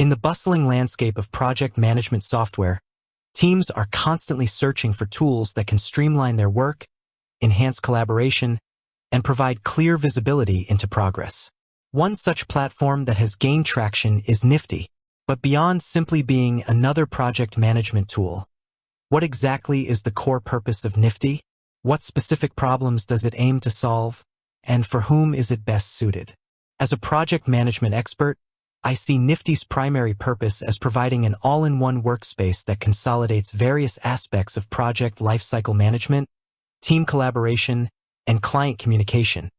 In the bustling landscape of project management software, teams are constantly searching for tools that can streamline their work, enhance collaboration, and provide clear visibility into progress. One such platform that has gained traction is Nifty. But beyond simply being another project management tool, what exactly is the core purpose of Nifty? What specific problems does it aim to solve? And for whom is it best suited? As a project management expert, I see Nifty's primary purpose as providing an all-in-one workspace that consolidates various aspects of project lifecycle management, team collaboration, and client communication,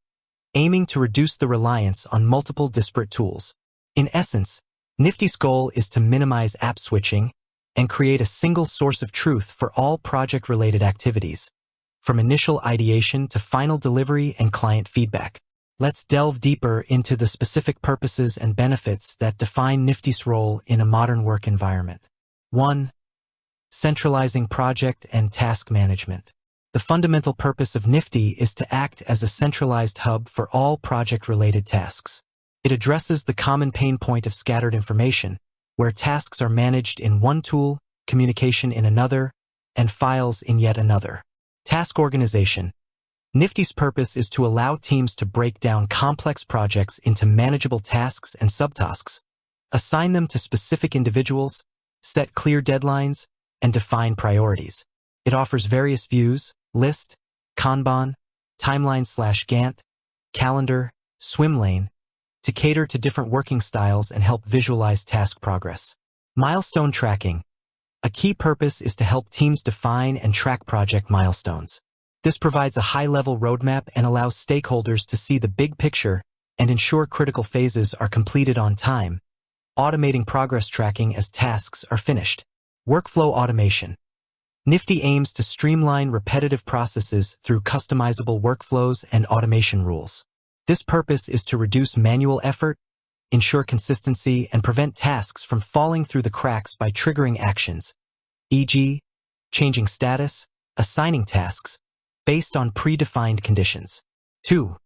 aiming to reduce the reliance on multiple disparate tools. In essence, Nifty's goal is to minimize app switching and create a single source of truth for all project-related activities, from initial ideation to final delivery and client feedback. Let's delve deeper into the specific purposes and benefits that define Nifty's role in a modern work environment. 1. Centralizing project and task management. The fundamental purpose of Nifty is to act as a centralized hub for all project-related tasks. It addresses the common pain point of scattered information, where tasks are managed in one tool, communication in another, and files in yet another. Task organization. Nifty's purpose is to allow teams to break down complex projects into manageable tasks and subtasks, assign them to specific individuals, set clear deadlines, and define priorities. It offers various views, list, Kanban, timeline/Gantt, calendar, swim lane, to cater to different working styles and help visualize task progress. Milestone tracking. A key purpose is to help teams define and track project milestones. This provides a high-level roadmap and allows stakeholders to see the big picture and ensure critical phases are completed on time, automating progress tracking as tasks are finished. Workflow automation. Nifty aims to streamline repetitive processes through customizable workflows and automation rules. This purpose is to reduce manual effort, ensure consistency, and prevent tasks from falling through the cracks by triggering actions, e.g., changing status, assigning tasks, based on predefined conditions. 2.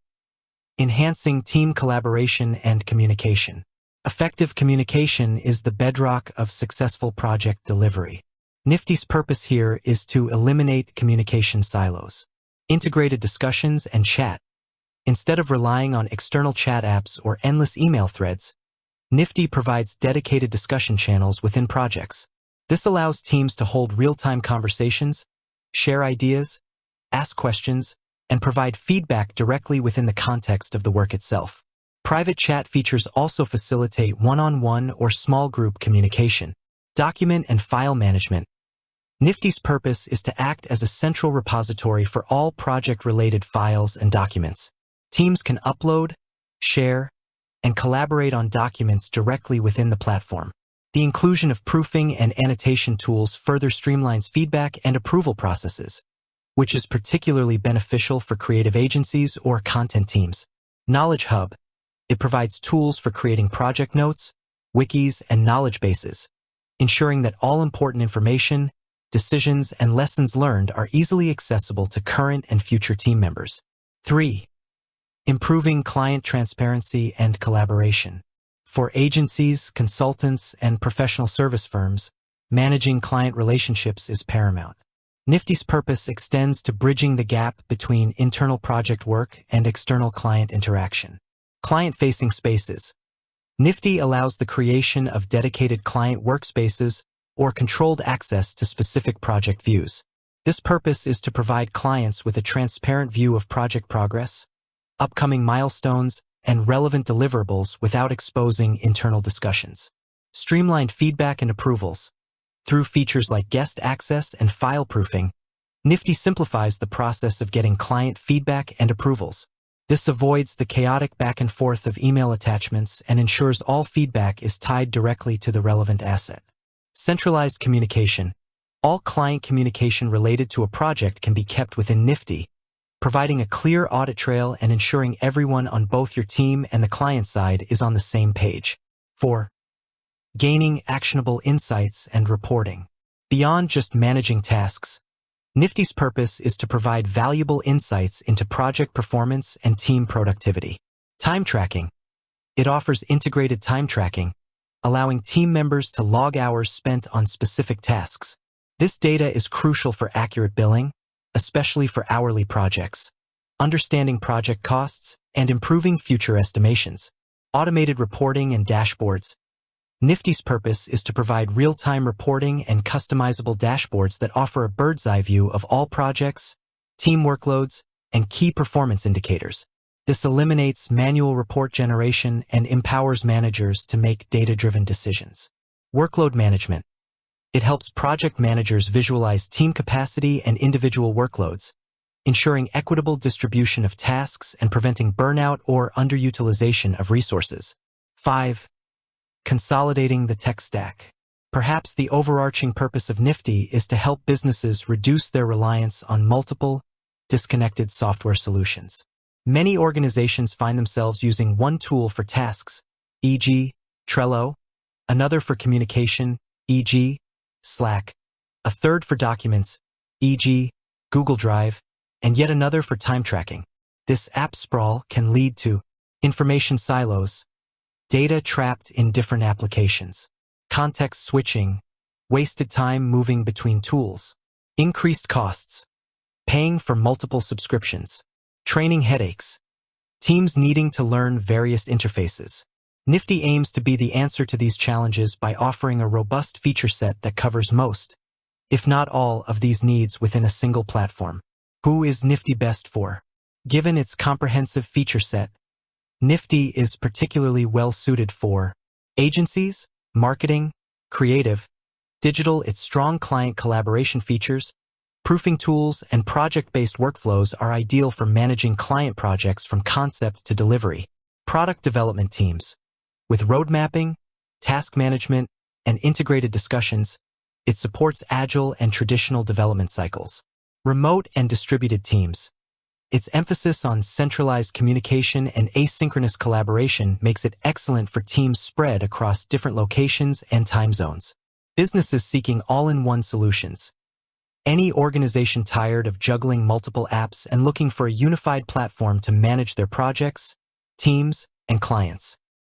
Enhancing team collaboration and communication. Effective communication is the bedrock of successful project delivery. Nifty's purpose here is to eliminate communication silos. Integrated discussions and chat. Instead of relying on external chat apps or endless email threads, Nifty provides dedicated discussion channels within projects. This allows teams to hold real-time conversations, share ideas, ask questions, and provide feedback directly within the context of the work itself. Private chat features also facilitate one-on-one or small group communication. Document and file management. Nifty's purpose is to act as a central repository for all project-related files and documents. Teams can upload, share, and collaborate on documents directly within the platform. The inclusion of proofing and annotation tools further streamlines feedback and approval processes, which is particularly beneficial for creative agencies or content teams. Knowledge Hub. It provides tools for creating project notes, wikis, and knowledge bases, ensuring that all important information, decisions, and lessons learned are easily accessible to current and future team members. 3. Improving client transparency and collaboration. For agencies, consultants, and professional service firms, managing client relationships is paramount. Nifty's purpose extends to bridging the gap between internal project work and external client interaction. Client-facing spaces. Nifty allows the creation of dedicated client workspaces or controlled access to specific project views. This purpose is to provide clients with a transparent view of project progress, upcoming milestones, and relevant deliverables without exposing internal discussions. Streamlined feedback and approvals. Through features like guest access and file proofing, Nifty simplifies the process of getting client feedback and approvals. This avoids the chaotic back and forth of email attachments and ensures all feedback is tied directly to the relevant asset. Centralized communication. All client communication related to a project can be kept within Nifty, providing a clear audit trail and ensuring everyone on both your team and the client side is on the same page. 4. Gaining actionable insights and reporting. Beyond just managing tasks, Nifty's purpose is to provide valuable insights into project performance and team productivity. Time tracking. It offers integrated time tracking, allowing team members to log hours spent on specific tasks. This data is crucial for accurate billing, especially for hourly projects, understanding project costs, and improving future estimations. Automated reporting and dashboards. Nifty's purpose is to provide real-time reporting and customizable dashboards that offer a bird's-eye view of all projects, team workloads, and key performance indicators. This eliminates manual report generation and empowers managers to make data-driven decisions. Workload management. It helps project managers visualize team capacity and individual workloads, ensuring equitable distribution of tasks and preventing burnout or underutilization of resources. 5. Consolidating the tech stack. Perhaps the overarching purpose of Nifty is to help businesses reduce their reliance on multiple, disconnected software solutions. Many organizations find themselves using one tool for tasks, e.g., Trello, another for communication, e.g., Slack, a third for documents, e.g., Google Drive, and yet another for time tracking. This app sprawl can lead to information silos, data trapped in different applications, context switching, wasted time moving between tools, increased costs, paying for multiple subscriptions, training headaches, teams needing to learn various interfaces. Nifty aims to be the answer to these challenges by offering a robust feature set that covers most, if not all, of these needs within a single platform. Who is Nifty best for? Given its comprehensive feature set, Nifty is particularly well-suited for agencies, marketing, creative, digital. Its strong client collaboration features, proofing tools, and project-based workflows are ideal for managing client projects from concept to delivery. Product development teams. With road mapping, task management, and integrated discussions, it supports agile and traditional development cycles. Remote and distributed teams. Its emphasis on centralized communication and asynchronous collaboration makes it excellent for teams spread across different locations and time zones. Businesses seeking all-in-one solutions. Any organization tired of juggling multiple apps and looking for a unified platform to manage their projects, teams, and clients.